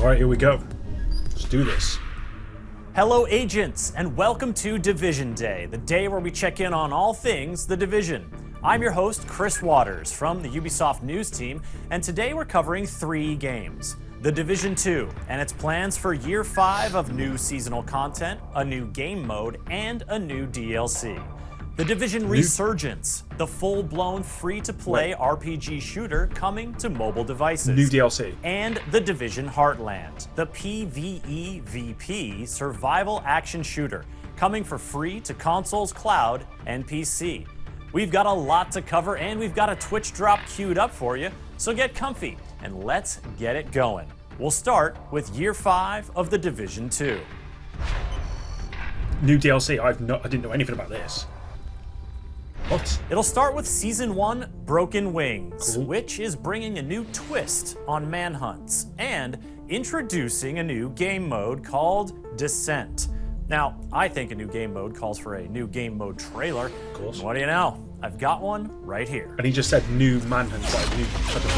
Alright, here we go. Let's do this. Hello agents, and welcome to Division Day, the day where we check in on all things The Division. I'm your host, Chris Waters, from the Ubisoft news team, and today we're covering 3 games. The Division 2, and its plans for Year 5 of new seasonal content, a new game mode, and a new DLC. The Division Resurgence, the full-blown free-to-play RPG shooter coming to mobile devices. New DLC. And The Division Heartland, the PvEVP survival action shooter, coming for free to consoles, cloud, and PC. We've got a lot to cover, and we've got a Twitch drop queued up for you, so get comfy, and let's get it going. We'll start with Year 5 of The Division 2. New DLC, I didn't know anything about this. What? It'll start with Season 1, Broken Wings, Cool. which is bringing a new twist on manhunts, and introducing a new game mode called Descent. Now, I think a new game mode calls for a new game mode trailer. Of course. What do you know? I've got one right here. And he just said new manhunt, like new type of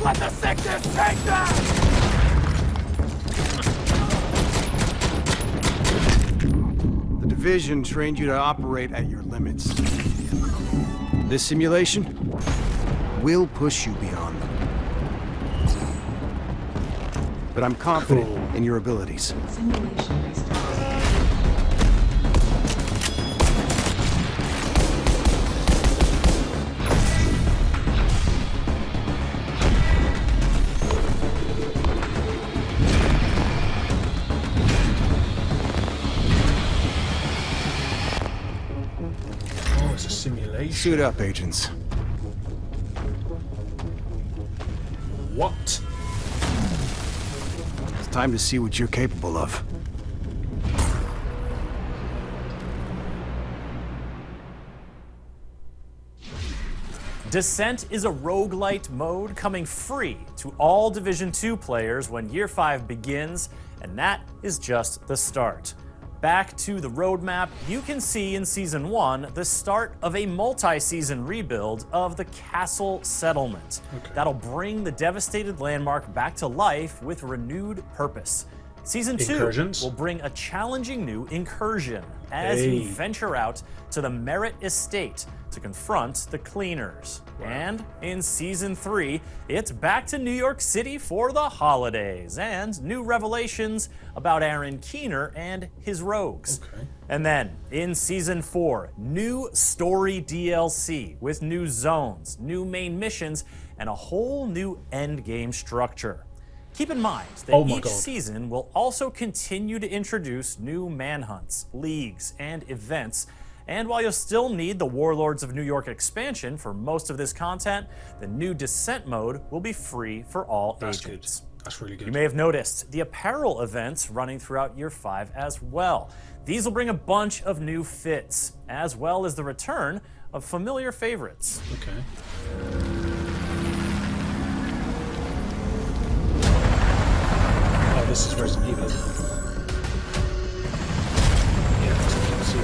Let the sickness take them! The Division trained you to operate at your limits. This simulation will push you beyond them. But I'm confident in your abilities. Simulation restarted. Oh, it's a simulation. Suit up, agents. What? It's time to see what you're capable of. Descent is a roguelite mode coming free to all Division 2 players when Year 5 begins, and that is just the start. Back to the roadmap, you can see in Season 1 the start of a multi-season rebuild of the Castle Settlement. That'll bring the devastated landmark back to life with renewed purpose. Season 2 Incursions? will bring a challenging new incursion as you venture out to the Merit Estate to confront the Cleaners. And in Season 3, it's back to New York City for the holidays and new revelations about Aaron Keener and his rogues. Okay. And then in Season 4, new story DLC with new zones, new main missions, and a whole new endgame structure. Keep in mind that each season will also continue to introduce new manhunts, leagues, and events. And while you'll still need the Warlords of New York expansion for most of this content, the new Descent mode will be free for all agents. That's really good. You may have noticed the apparel events running throughout Year 5 as well. These will bring a bunch of new fits, as well as the return of familiar favorites. Okay. Oh, this is Resident Evil. Yeah, that's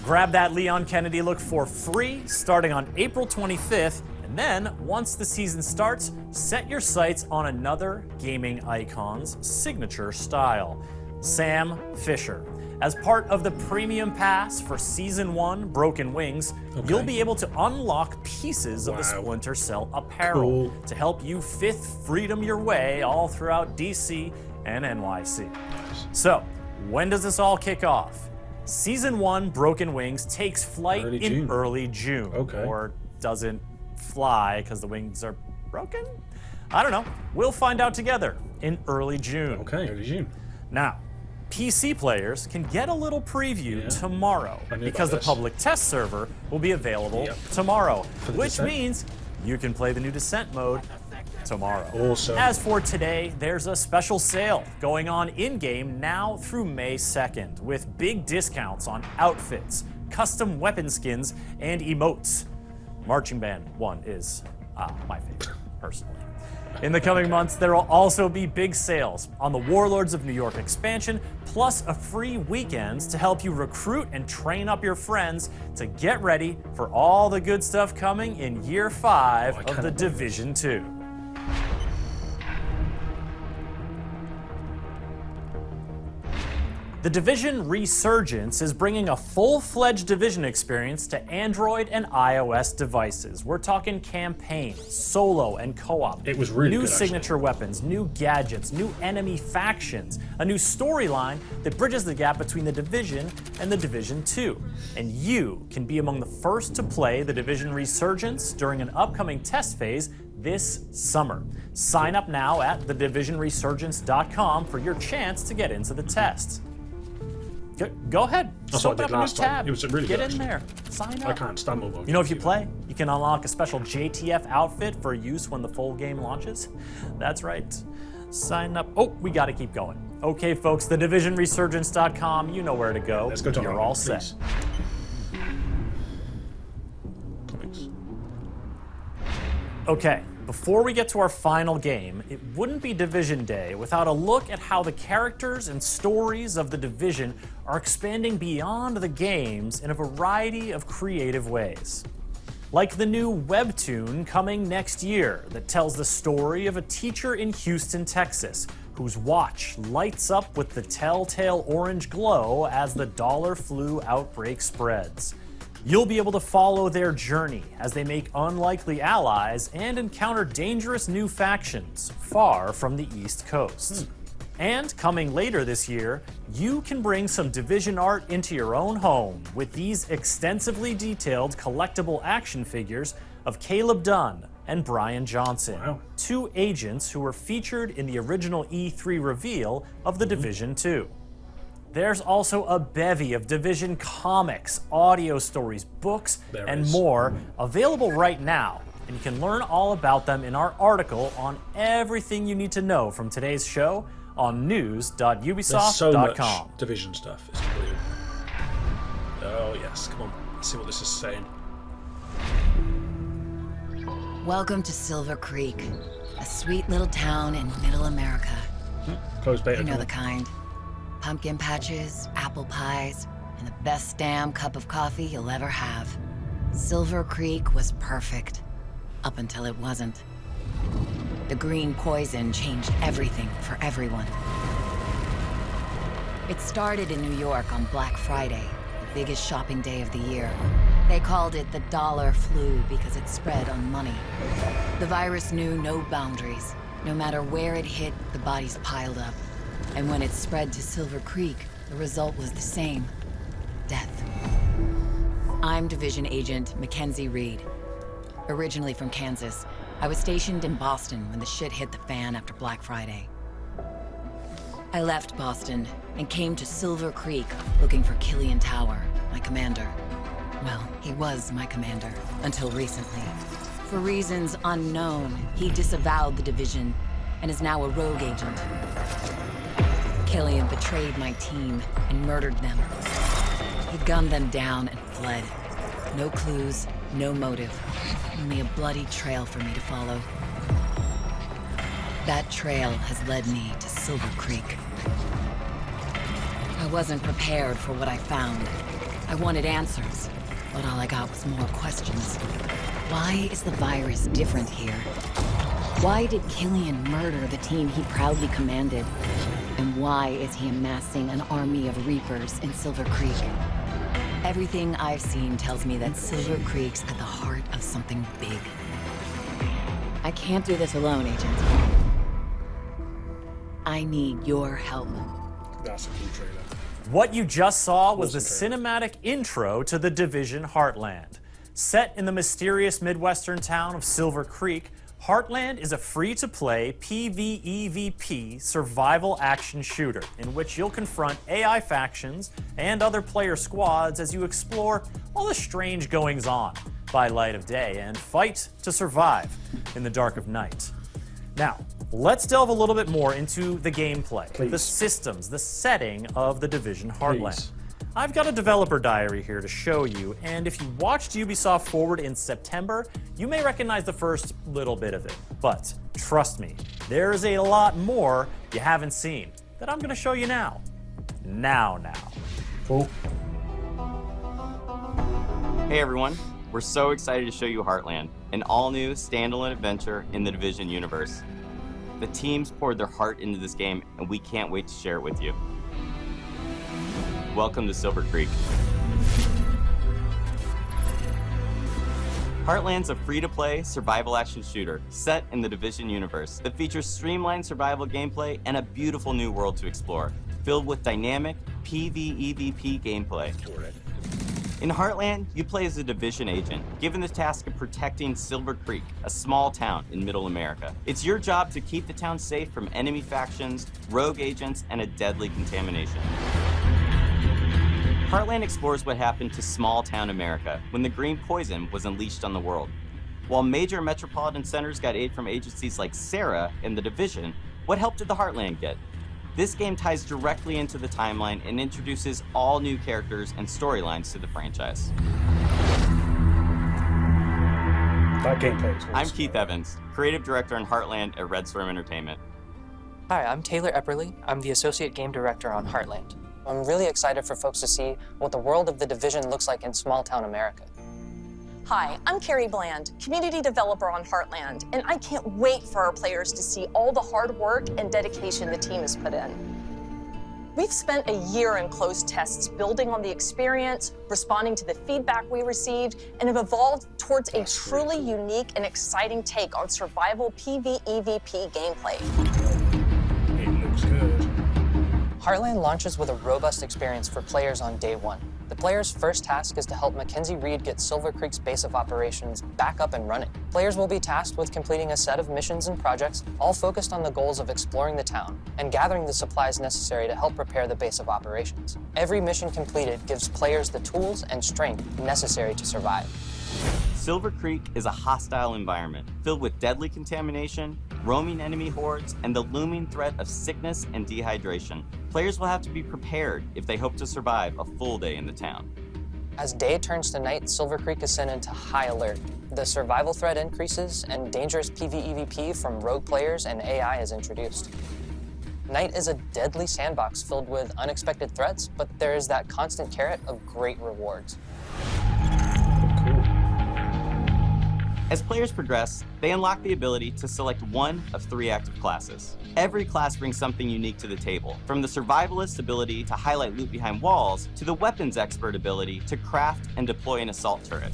Grab that Leon Kennedy look for free starting on April 25th, and then once the season starts, set your sights on another gaming icon's signature style, Sam Fisher. As part of the premium pass for Season 1 Broken Wings, you'll be able to unlock pieces of the Splinter Cell apparel to help you Fifth Freedom your way all throughout DC and NYC. So, when does this all kick off? Season 1 Broken Wings takes flight in early June. Or doesn't fly because the wings are broken? I don't know. We'll find out together in early June. early June. Now, PC players can get a little preview tomorrow because the public test server will be available tomorrow, which means you can play the new Descent mode tomorrow. Awesome. As for today, there's a special sale going on in-game now through May 2nd with big discounts on outfits, custom weapon skins, and emotes. Marching Band 1 is my favorite, personally. In the coming months, there will also be big sales on the Warlords of New York expansion, plus a free weekends to help you recruit and train up your friends to get ready for all the good stuff coming in Year 5 of the Division 2. The Division Resurgence is bringing a full-fledged Division experience to Android and iOS devices. We're talking campaign, solo, and co-op. It was really new good, signature weapons, new gadgets, new enemy factions, a new storyline that bridges the gap between the Division and the Division 2. And you can be among the first to play the Division Resurgence during an upcoming test phase this summer. Sign up now at thedivisionresurgence.com for your chance to get into the test. Go ahead. That's what I did Open up a new last time. tab. It was really Get good, in actually. there. Sign up. I can't stand mobile. You know, if you play, you can unlock a special JTF outfit for use when the full game launches. That's right. Sign up. Oh, we got to keep going. Okay, folks, thedivisionresurgence.com. You know where to go. Let's go to You're all set. Comics. Okay, before we get to our final game, it wouldn't be Division Day without a look at how the characters and stories of the Division are expanding beyond the games in a variety of creative ways. Like the new webtoon coming next year that tells the story of a teacher in Houston, Texas, whose watch lights up with the telltale orange glow as the dollar flu outbreak spreads. You'll be able to follow their journey as they make unlikely allies and encounter dangerous new factions far from the East Coast. And coming later this year, you can bring some Division art into your own home with these extensively detailed collectible action figures of Caleb Dunn and Brian Johnson, Wow. two agents who were featured in the original E3 reveal of the Division 2. There's also a bevy of Division comics, audio stories, books, There and is. more available right now. And you can learn all about them in our article on everything you need to know from today's show on There's so news.ubisoft.com. much Division stuff. It's unbelievable. Oh, yes. Come on. Let's see what this is saying. Welcome to Silver Creek, a sweet little town in middle America. Closed beta. You know come the on. kind. Pumpkin patches, apple pies, and the best damn cup of coffee you'll ever have. Silver Creek was perfect, up until it wasn't. The green poison changed everything for everyone. It started in New York on Black Friday, the biggest shopping day of the year. They called it the dollar flu because it spread on money. The virus knew no boundaries. No matter where it hit, the bodies piled up. And when it spread to Silver Creek, the result was the same: death. I'm Division Agent Mackenzie Reed. Originally from Kansas, I was stationed in Boston when the shit hit the fan after Black Friday. I left Boston and came to Silver Creek looking for Killian Tower, my commander. Well, he was my commander, until recently. For reasons unknown, he disavowed the Division and is now a rogue agent. Killian betrayed my team and murdered them. He gunned them down and fled. No clues, no motive. Only a bloody trail for me to follow. That trail has led me to Silver Creek. I wasn't prepared for what I found. I wanted answers, but all I got was more questions. Why is the virus different here? Why did Killian murder the team he proudly commanded? And why is he amassing an army of Reapers in Silver Creek? Everything I've seen tells me that Silver Creek's at the heart of something big. I can't do this alone, Agent. I need your help. That's a cool trailer. What you just saw was the Awesome cinematic intro to the Division Heartland. Set in the mysterious Midwestern town of Silver Creek, Heartland is a free-to-play PvEVP survival action shooter in which you'll confront AI factions and other player squads as you explore all the strange goings-on by light of day and fight to survive in the dark of night. Now, let's delve a little bit more into the gameplay, Please. the systems, the setting of the Division Heartland. Please. I've got a developer diary here to show you, and if you watched Ubisoft Forward in September, you may recognize the first little bit of it. But trust me, there's a lot more you haven't seen that I'm going to show you now. Now. Cool. Hey everyone, we're so excited to show you Heartland, an all-new standalone adventure in the Division universe. The teams poured their heart into this game, and we can't wait to share it with you. Welcome to Silver Creek. Heartland's a free-to-play survival action shooter set in the Division universe that features streamlined survival gameplay and a beautiful new world to explore, filled with dynamic PvEvP gameplay. In Heartland, you play as a Division agent, given the task of protecting Silver Creek, a small town in Middle America. It's your job to keep the town safe from enemy factions, rogue agents, and a deadly contamination. Heartland explores what happened to small-town America when the green poison was unleashed on the world. While major metropolitan centers got aid from agencies like SARA and the Division, what help did the Heartland get? This game ties directly into the timeline and introduces all new characters and storylines to the franchise. That gameplay is awesome. I'm Keith Evans, creative director on Heartland at Red Storm Entertainment. Hi, I'm Taylor Epperly. I'm the associate game director on Heartland. I'm really excited for folks to see what the world of the Division looks like in small-town America. Hi, I'm Carrie Bland, community developer on Heartland, and I can't wait for our players to see all the hard work and dedication the team has put in. We've spent a year in closed tests building on the experience, responding to the feedback we received, and have evolved towards a truly unique and exciting take on survival PvEvP gameplay. It looks good. Heartland launches with a robust experience for players on day one. The player's first task is to help Mackenzie Reed get Silver Creek's base of operations back up and running. Players will be tasked with completing a set of missions and projects, all focused on the goals of exploring the town and gathering the supplies necessary to help prepare the base of operations. Every mission completed gives players the tools and strength necessary to survive. Silver Creek is a hostile environment filled with deadly contamination, roaming enemy hordes, and the looming threat of sickness and dehydration. Players will have to be prepared if they hope to survive a full day in the town. As day turns to night, Silver Creek is sent into high alert. The survival threat increases, and dangerous PvEvP from rogue players and AI is introduced. Night is a deadly sandbox filled with unexpected threats, but there is that constant carrot of great rewards. As players progress, they unlock the ability to select one of 3 active classes. Every class brings something unique to the table, from the survivalist ability to highlight loot behind walls, to the weapons expert ability to craft and deploy an assault turret.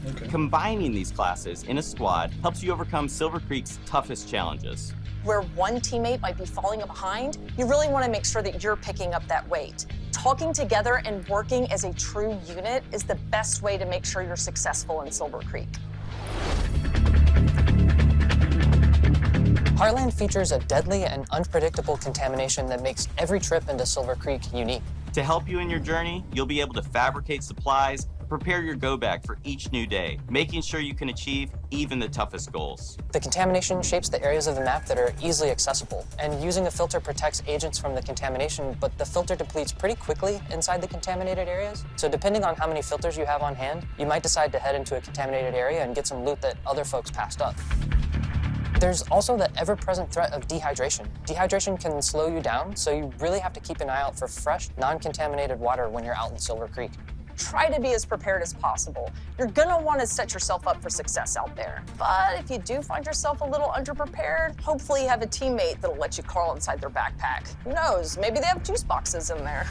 Okay. Combining these classes in a squad helps you overcome Silver Creek's toughest challenges. Where one teammate might be falling behind, you really want to make sure that you're picking up that weight. Talking together and working as a true unit is the best way to make sure you're successful in Silver Creek. Heartland features a deadly and unpredictable contamination that makes every trip into Silver Creek unique. To help you in your journey, you'll be able to fabricate supplies, prepare your go-bag for each new day, making sure you can achieve even the toughest goals. The contamination shapes the areas of the map that are easily accessible, and using a filter protects agents from the contamination, but the filter depletes pretty quickly inside the contaminated areas. So depending on how many filters you have on hand, you might decide to head into a contaminated area and get some loot that other folks passed up. There's also the ever-present threat of dehydration. Dehydration can slow you down, so you really have to keep an eye out for fresh, non-contaminated water when you're out in Silver Creek. Try to be as prepared as possible. You're gonna want to set yourself up for success out there. But if you do find yourself a little underprepared, hopefully you have a teammate that'll let you crawl inside their backpack. Who knows, maybe they have juice boxes in there.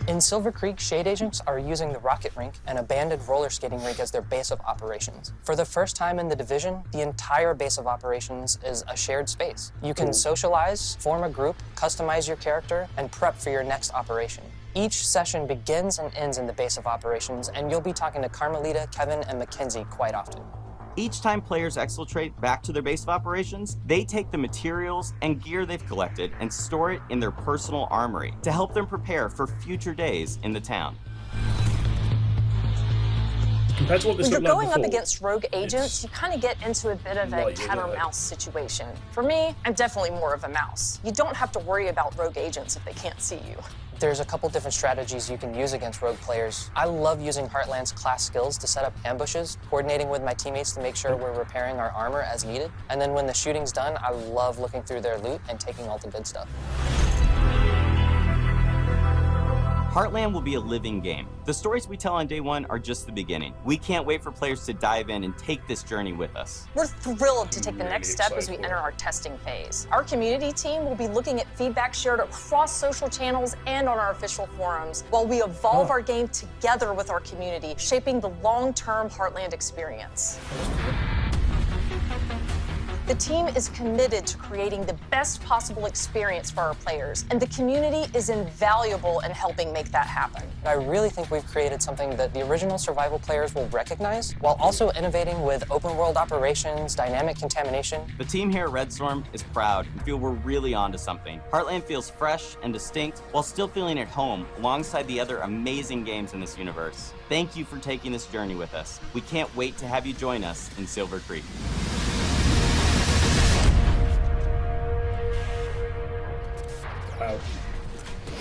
In Silver Creek, shade agents are using the rocket rink and abandoned roller skating rink as their base of operations. For the first time in the Division, the entire base of operations is a shared space. You can socialize, form a group, customize your character, and prep for your next operation. Each session begins and ends in the base of operations, and you'll be talking to Carmelita, Kevin, and Mackenzie quite often. Each time players exfiltrate back to their base of operations, they take the materials and gear they've collected and store it in their personal armory to help them prepare for future days in the town. compared to what this When you're looked like going up before, against rogue agents, you kind of get into a bit of a light cat or years mouse situation. For me, I'm definitely more of a mouse. You don't have to worry about rogue agents if they can't see you. There's a couple different strategies you can use against rogue players. I love using Heartland's class skills to set up ambushes, coordinating with my teammates to make sure we're repairing our armor as needed. And then when the shooting's done, I love looking through their loot and taking all the good stuff. Heartland will be a living game. The stories we tell on day one are just the beginning. We can't wait for players to dive in and take this journey with us. We're thrilled to take the Really next step as we excited enter for it. our testing phase. Our community team will be looking at feedback shared across social channels and on our official forums, while we evolve our game together with our community, shaping the long-term Heartland experience. The team is committed to creating the best possible experience for our players, and the community is invaluable in helping make that happen. I really think we've created something that the original survival players will recognize, while also innovating with open world operations, dynamic contamination. The team here at Red Storm is proud and feel we're really onto something. Heartland feels fresh and distinct while still feeling at home alongside the other amazing games in this universe. Thank you for taking this journey with us. We can't wait to have you join us in Silver Creek. Wow.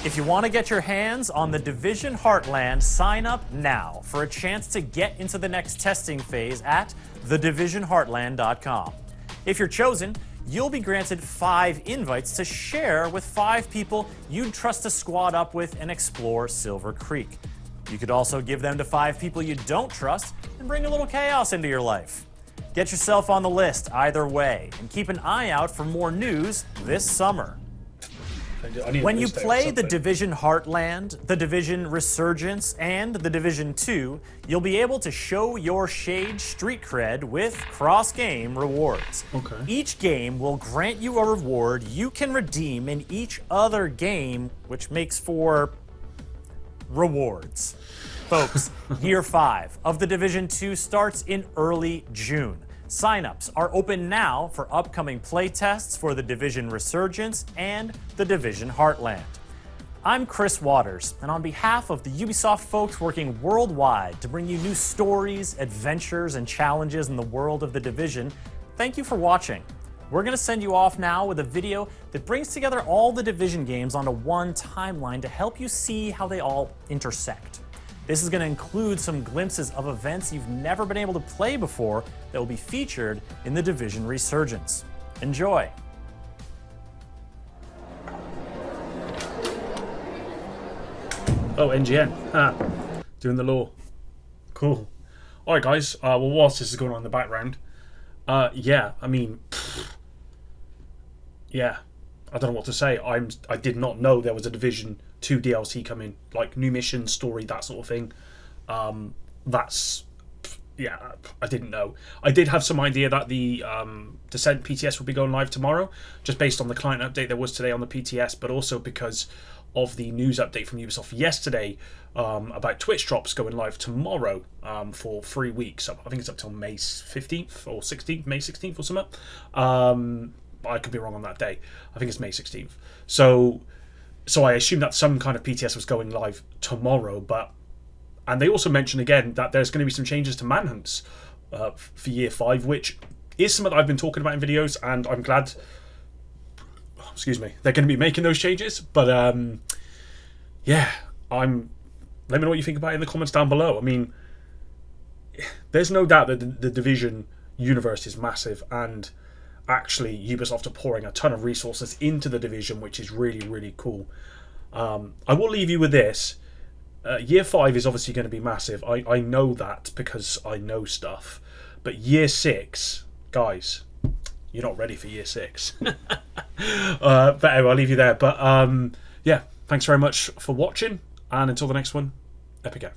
If you want to get your hands on the Division Heartland, sign up now for a chance to get into the next testing phase at thedivisionheartland.com. If you're chosen, you'll be granted 5 invites to share with 5 people you'd trust to squad up with and explore Silver Creek. You could also give them to 5 people you don't trust and bring a little chaos into your life. Get yourself on the list either way, and keep an eye out for more news this summer. I need When a you list out of play the something. Division Heartland, the Division Resurgence, and the Division 2, you'll be able to show your shade street cred with cross-game rewards. Okay. Each game will grant you a reward you can redeem in each other game, which makes for rewards. Folks, Year 5 of the Division 2 starts in early June. Sign-ups are open now for upcoming playtests for the Division Resurgence and the Division Heartland. I'm Chris Waters, and on behalf of the Ubisoft folks working worldwide to bring you new stories, adventures, and challenges in the world of the Division, thank you for watching. We're going to send you off now with a video that brings together all the Division games onto one timeline to help you see how they all intersect. This is going to include some glimpses of events you've never been able to play before that will be featured in the Division Resurgence. Enjoy! Oh, NGN. Ah, doing the law. Cool. Alright, guys. Well, whilst this is going on in the background, yeah, I mean, yeah, I don't know what to say. I did not know there was a Division 2 DLC coming, like new mission, story, that sort of thing. Yeah, I didn't know. I did have some idea that the Descent PTS would be going live tomorrow, just based on the client update there was today on the PTS, but also because of the news update from Ubisoft yesterday about Twitch drops going live tomorrow for 3 weeks. I think it's up till May 15th or 16th, May 16th or something. I could be wrong on that day. I think it's May 16th. So I assumed that some kind of PTS was going live tomorrow, and they also mentioned again that there's going to be some changes to manhunts for Year 5, which is something that I've been talking about in videos, and I'm glad, excuse me, they're going to be making those changes. But yeah, let me know what you think about it in the comments down below. I mean, there's no doubt that the Division universe is massive, and actually Ubisoft are pouring a ton of resources into the Division, which is really, really cool. I will leave you with this. Year 5 is obviously going to be massive. I know that because I know stuff. But Year 6, guys, you're not ready for Year 6. But anyway, I'll leave you there. But yeah, thanks very much for watching. And until the next one, epic out.